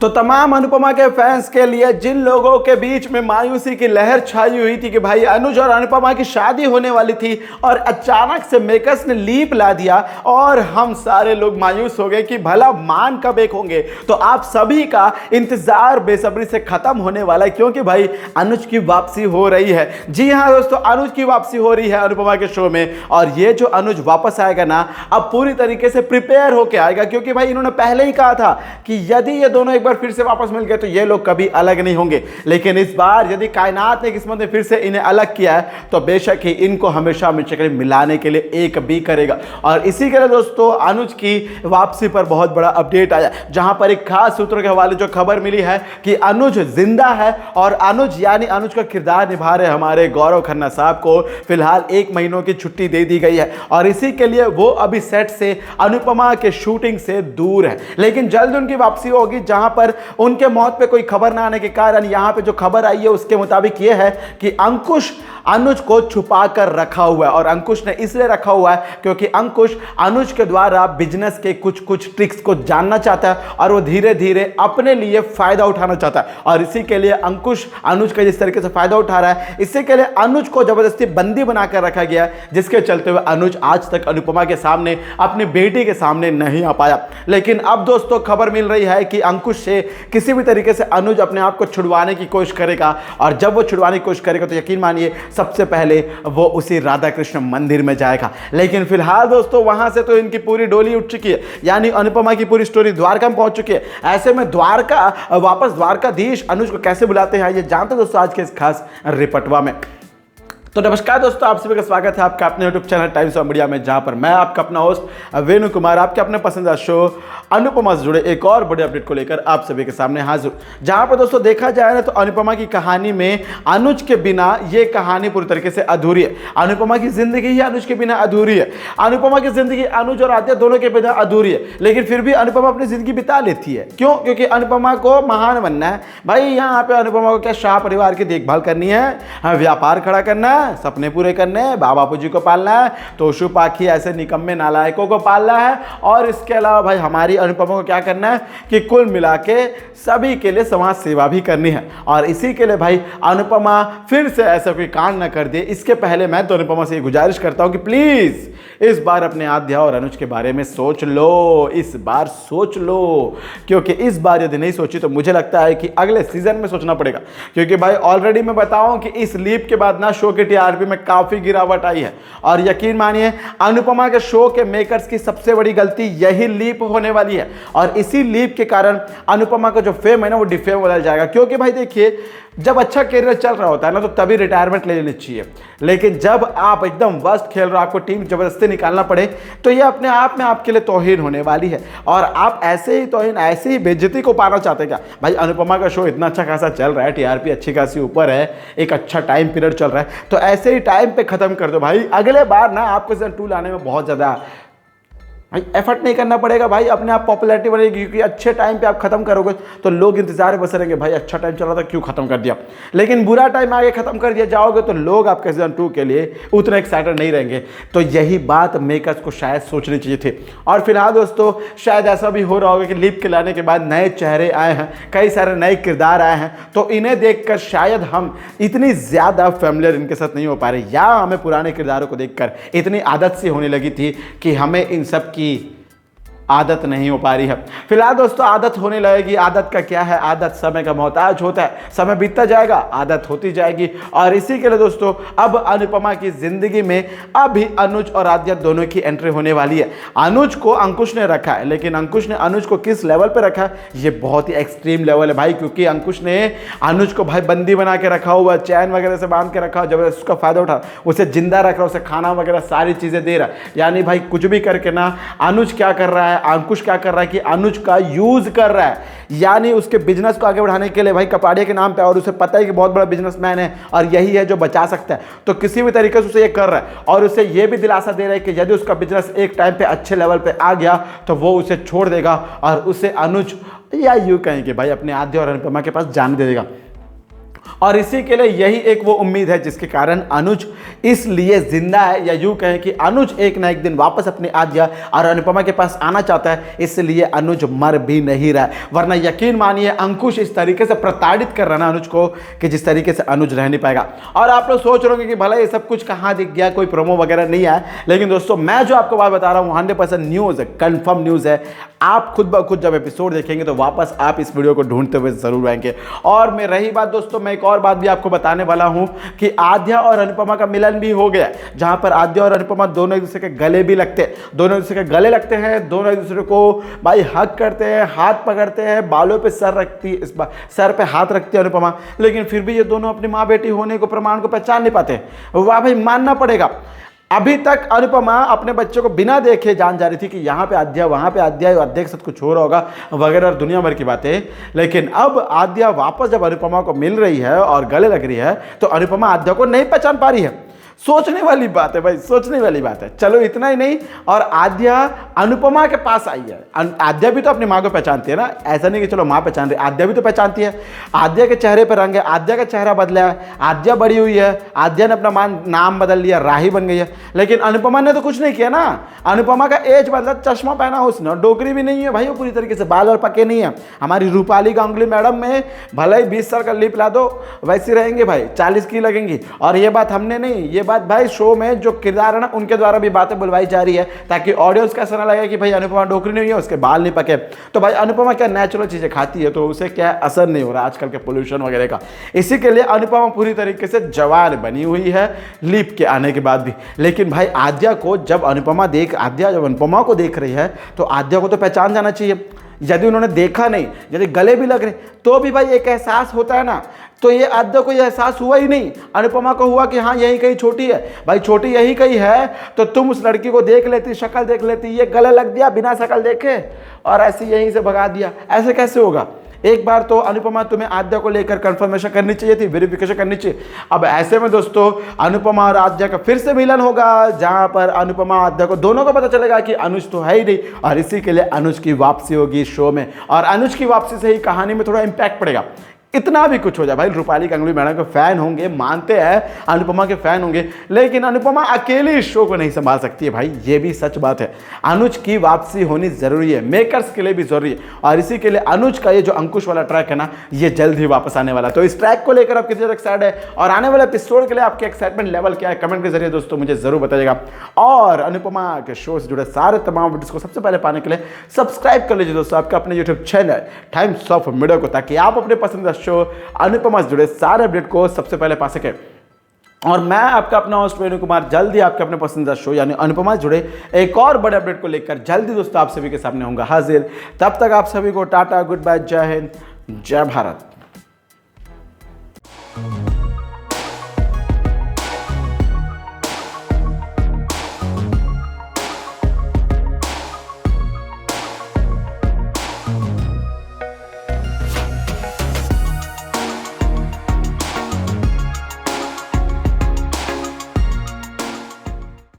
तो तमाम अनुपमा के फैंस के लिए, जिन लोगों के बीच में मायूसी की लहर छाई हुई थी कि भाई अनुज और अनुपमा की शादी होने वाली थी और अचानक से मेकर्स ने लीप ला दिया और हम सारे लोग मायूस हो गए कि भला मान कब एक होंगे, तो आप सभी का इंतजार बेसब्री से खत्म होने वाला है क्योंकि भाई अनुज की वापसी हो रही है। जी हाँ दोस्तों, अनुज की वापसी हो रही है अनुपमा के शो में। और ये जो अनुज वापस आएगा ना, अब पूरी तरीके से प्रिपेयर होकर आएगा क्योंकि भाई इन्होंने पहले ही कहा था कि यदि ये दोनों फिर से वापस मिल गए तो ये लोग कभी अलग नहीं होंगे। लेकिन इस बार यदि कायनात ने, किस्मत ने फिर से इन्हें अलग किया है तो बेशक ही इनको हमेशा हमेशा मिलाने के लिए एक भी करेगा। और इसी के लिए दोस्तों अनुज की वापसी पर बहुत बड़ा अपडेट आया, जहां पर एक खास सूत्रों के हवाले जो खबर मिली है कि अनुज जिंदा है और अनुज यानी अनुज का किरदार निभा रहे हमारे गौरव खन्ना साहब को फिलहाल 1 महीनों की छुट्टी दे दी गई है और इसी के लिए वो अभी सेट से अनुपमा के शूटिंग से दूर है। लेकिन जल्द उनकी वापसी होगी, जहां पर उनके मौत पे कोई खबर ना आने के कारण यहां पे जो खबर आई है उसके मुताबिक यह है कि अंकुश अनुज को छुपा कर रखा हुआ है। और अंकुश ने इसलिए रखा हुआ है क्योंकि अंकुश अनुज के द्वारा बिजनेस के कुछ ट्रिक्स को जानना चाहता है और वो धीरे धीरे अपने लिए फायदा उठाना चाहता है। और इसी के लिए अंकुश अनुज का जिस तरीके से फायदा उठा रहा है, इसी के लिए अनुज को जबरदस्ती बंदी बनाकर रखा गया है, जिसके चलते हुए अनुज आज तक अनुपमा के सामने, अपनी बेटी के सामने नहीं आ पाया। लेकिन अब दोस्तों खबर मिल रही है कि अंकुश से किसी भी तरीके से अनुज अपने आप को छुड़वाने की कोशिश करेगा और जब वो छुड़वाने की कोशिश करेगा तो यकीन मानिए सबसे पहले वो उसी राधा कृष्ण मंदिर में जाएगा। लेकिन फिलहाल दोस्तों वहां से तो इनकी पूरी डोली उठ चुकी है, यानी अनुपमा की पूरी स्टोरी द्वारका में पहुंच चुकी है। ऐसे में वापस द्वारकाधीश अनुज को कैसे बुलाते हैं ये जानते दोस्तों आज के इस खास रिपटवा में। तो नमस्कार दोस्तों, आप सभी का स्वागत है आपका अपने YouTube channel times of media में, जहां पर मैं आपका अपना होस्ट वेणु कुमार आपके अपने पसंदीदा शो अनुपमा से जुड़े एक और बड़े अपडेट को लेकर आप सभी के सामने हाजिर। जहां पर दोस्तों देखा जाए ना तो अनुपमा की कहानी में अनुज के बिना ये कहानी पूरी तरीके से अधूरी है। अनुपमा की जिंदगी ही अनुज के बिना अधूरी है। अनुपमा की जिंदगी अनुज और आद्या दोनों के बिना अधूरी है, लेकिन फिर भी अनुपमा अपनी जिंदगी बिता लेती है। क्यों? क्योंकि अनुपमा को महान बनना है भाई। यहाँ पे अनुपमा को क्या शाह परिवार की देखभाल करनी है, व्यापार खड़ा करना है, सपने पूरे करने हैं, बाबा जी को पालना है, तोशु पाखी ऐसे निकम्मे नालायकों को पालना है और इसके अलावा भाई हमारी अनुपमा को क्या करना है कि कुल मिला के सभी के लिए समाज सेवा भी करनी है। और इसी के लिए भाई अनुपमा फिर से ऐसा कोई कांड ना कर दे, इसके पहले मैं तो अनुपमा से गुजारिश करता हूं कि प्लीज इस बार अपने आद्या और अनुज के बारे में सोच लो, इस बार सोच लो, क्योंकि इस बार यदि नहीं सोची तो मुझे लगता है कि अगले सीजन में सोचना पड़ेगा। क्योंकि भाई ऑलरेडी मैं बताऊं कि इस लीप के बाद ना शो के टीआरपी में काफी गिरावट आई है और यकीन मानिए अनुपमा के शो के मेकर्स की सबसे बड़ी गलती यही लीप होने वाली है। और इसी लीप के कारण अनुपमा का जो फेम है ना वो डिफेम बदल जाएगा। क्योंकि भाई देखिए, जब अच्छा करियर चल रहा होता है ना तो तभी रिटायरमेंट ले लेनी चाहिए, लेकिन जब आप एकदम वर्स्ट खेल रहे हो, आपको टीम जबरदस्ती निकालना पड़े, तो ये अपने आप में आपके लिए तौहीन होने वाली है। और आप ऐसे ही तौहीन, ऐसे ही बेइज्जती को पाना चाहते हैं क्या? भाई अनुपमा का शो इतना अच्छा खासा चल रहा है, टीआरपी अच्छी खासी ऊपर है, एक अच्छा टाइम पीरियड चल रहा है, तो ऐसे ही टाइम पे खत्म कर दो भाई। अगले बार ना आपको सीजन 2 लाने में बहुत ज़्यादा भाई एफर्ट नहीं करना पड़ेगा भाई, अपने आप पॉपुलैरिटी बढ़ेगी। क्योंकि अच्छे टाइम पे आप खत्म करोगे तो लोग इंतजार में बसे रहेंगे, भाई अच्छा टाइम चल रहा था क्यों खत्म कर दिया। लेकिन बुरा टाइम आगे खत्म कर दिया जाओगे तो लोग आपके सीजन 2 के लिए उतने एक्साइटेड नहीं रहेंगे। तो यही बात मेकर्स को शायद सोचनी चाहिए थी। और फिलहाल दोस्तों शायद ऐसा भी हो रहा होगा कि लीप के लाने के बाद नए चेहरे आए हैं, कई सारे नए किरदार आए हैं, तो इन्हें देखकर शायद हम इतनी ज़्यादा फैमिलियर इनके साथ नहीं हो पा रहे, या हमें पुराने किरदारों को देखकर इतनी आदत सी होने लगी थी कि हमें इन सब की आदत नहीं हो पा रही है। फिलहाल दोस्तों आदत होने लगेगी। आदत का क्या है, आदत समय का मोहताज होता है, समय बीतता जाएगा, आदत होती जाएगी। और इसी के लिए दोस्तों अब अनुपमा की जिंदगी में अभी अनुज और आद्या दोनों की एंट्री होने वाली है। अनुज को अंकुश ने रखा है, लेकिन अंकुश ने अनुज को किस लेवल पे रखा है, ये बहुत ही एक्सट्रीम लेवल है भाई। क्योंकि अंकुश ने अनुज को भाई बंदी बना के रखा हुआ, चैन वगैरह से बांध के रखा, जब उसका फायदा उठा, उसे जिंदा रख रहा, उसे खाना वगैरह सारी चीजें दे रहा। यानी भाई कुछ भी करके ना अनुज क्या कर रहा है, अंकुश क्या कर रहा है कि अनुज का यूज कर रहा है, यानी उसके बिजनेस को आगे बढ़ाने के लिए भाई कपाड़िया के नाम पे, और उसे पता है कि बहुत बड़ा बिजनेसमैन है और यही है जो बचा सकता है, तो किसी भी तरीके से उसे ये कर रहा है। और उसे ये भी दिलासा दे रहा है कि यदि उसका बिजनेस एक टाइम पे अच्छे लेवल पे आ गया तो वो उसे छोड़ देगा और उसे अनुज, या यूं कहें कि भाई अपने आद्या और अनुपमा के पास जाने दे देगा। और इसी के लिए यही एक वो उम्मीद है जिसके कारण अनुज इसलिए जिंदा है, या यूं कहें कि अनुज एक ना एक दिन वापस अपनी आद्या और अनुपमा के पास आना चाहता है, इसलिए अनुज मर भी नहीं रहा है। वरना यकीन मानिए अंकुश इस तरीके से प्रताड़ित कर रहा है अनुज को कि जिस तरीके से अनुज रह नहीं पाएगा। और आप लोग सोच रहे होंगे कि भला ये सब कुछ कहाँ दिख गया, कोई प्रोमो वगैरह नहीं आया, लेकिन दोस्तों मैं जो आपको बात बता रहा हूँ 100% न्यूज़ है, कंफर्म न्यूज़ है। आप खुद ब खुद जब एपिसोड देखेंगे तो वापस आप इस वीडियो को ढूंढते हुए जरूर आएंगे। और मैं रही बात दोस्तों, मैं एक और बात भी आपको बताने वाला हूं कि आद्या और अनुपमा का मिलन भी हो गया, जहां पर आद्या और अनुपमा दोनों एक दूसरे के गले भी लगते हैं, दोनों एक दूसरे के गले लगते हैं, दोनों एक दूसरे को भाई हक करते हैं, हाथ पकड़ते हैं, बालों पे सर रखती, इस सर पे हाथ रखती है अनुपमा, लेकिन फिर भी ये दोनों अपनी माँ बेटी होने को प्रमाण को पहचान नहीं पाते। वाह भाई, मानना पड़ेगा। अभी तक अनुपमा अपने बच्चों को बिना देखे जान जा रही थी कि यहाँ पे आद्या, वहाँ पे आद्या, आद्या के साथ कुछ हो रहा होगा वगैरह और दुनिया भर की बातें। लेकिन अब आद्या वापस जब अनुपमा को मिल रही है और गले लग रही है तो अनुपमा आद्या को नहीं पहचान पा रही है। सोचने वाली बात है भाई, सोचने वाली बात है। चलो इतना ही नहीं, और आद्या अनुपमा के पास आई है। आद्या भी तो अपनी माँ को पहचानती है ना, ऐसा नहीं कि चलो माँ पहचान रही, आद्या भी तो पहचानती है। आद्या के चेहरे पर रंग है, आद्या का चेहरा बदला है, आद्या बड़ी हुई है, आद्या ने अपना नाम बदल लिया, राही बन गई है। लेकिन अनुपमा ने तो कुछ नहीं किया ना, अनुपमा का एज बदला, चश्मा पहना उसने, डोकरी भी नहीं है भाई, वो पूरी तरीके से बाल और पके नहीं है। हमारी रूपाली गांगुली मैडम में भले ही 20 साल का लिप ला दो वैसे रहेंगे भाई, 40 की लगेंगी। और ये बात हमने नहीं, ये बात भाई शो में जो किरदार है ना उनके द्वारा भी बातें बुलवाई जा रही है, ताकि ऑडियंस का ऐसा ना लगे कि भाई अनुपमा डोकरी नहीं है, उसके बाल नहीं पके। तो भाई अनुपमा क्या नेचुरल चीजें खाती है, तो उसे क्या असर नहीं हो रहा आजकल के पोल्यूशन वगैरह का। इसी के लिए अनुपमा पूरी तरीके से जवान बनी हुई है लीप के आने के बाद भी। लेकिन भाई आद्या जब अनुपमा को देख रही है तो आद्या को तो पहचान जाना चाहिए। यदि उन्होंने देखा नहीं, यदि गले भी लग रहे तो भी भाई एक एहसास होता है ना। तो ये आद्या को ये एहसास हुआ ही नहीं, अनुपमा को हुआ कि हाँ यही कहीं छोटी है। भाई छोटी यही कहीं है तो तुम उस लड़की को देख लेती, शक्ल देख लेती, ये गले लग दिया बिना शक्ल देखे और ऐसे यहीं से भगा दिया, ऐसे कैसे होगा। एक बार तो अनुपमा तुम्हें आद्या को लेकर कंफर्मेशन करनी चाहिए थी, वेरिफिकेशन करनी चाहिए। अब ऐसे में दोस्तों अनुपमा और आद्या का फिर से मिलन होगा, जहां पर अनुपमा आद्या को दोनों को पता चलेगा कि अनुज तो है ही नहीं, और इसी के लिए अनुज की वापसी होगी शो में। और अनुज की वापसी से ही कहानी में थोड़ा इंपैक्ट पड़ेगा। इतना भी कुछ हो जाए भाई, रूपाली गांगुली मैडम के फैन होंगे, मानते हैं अनुपमा के फैन होंगे, लेकिन अनुपमा अकेली इस शो को नहीं संभाल सकती है भाई, ये भी सच बात है। अनुज की वापसी होनी जरूरी है, मेकर्स के लिए भी जरूरी है। और इसी के लिए अनुज का ये जो अंकुश वाला ट्रैक है ना, ये जल्द ही वापस आने वाला है। तो इस ट्रैक को लेकर आप कितने एक्साइटेड है और आने वाले एपिसोड के लिए आपके एक्साइटमेंट लेवल क्या है, कमेंट के जरिए दोस्तों मुझे जरूर बताइएगा। और अनुपमा के शो से जुड़े सारे तमाम वीडियोस को सबसे पहले पाने के लिए सब्सक्राइब कर लीजिए दोस्तों आपका अपने YouTube channel times of media को, ताकि आप अपने पसंदीदा शो अनुपमा से जुड़े सारे अपडेट को सबसे पहले पा सके। और मैं आपका अपना होस्ट वेणु कुमार जल्द ही आपके अपने पसंदीदा शो यानी अनुपमा से जुड़े एक और बड़े अपडेट को लेकर जल्दी दोस्तों आप सभी के सामने होऊंगा हाजिर। तब तक आप सभी को टाटा, गुड बाय, जय हिंद, जय भारत।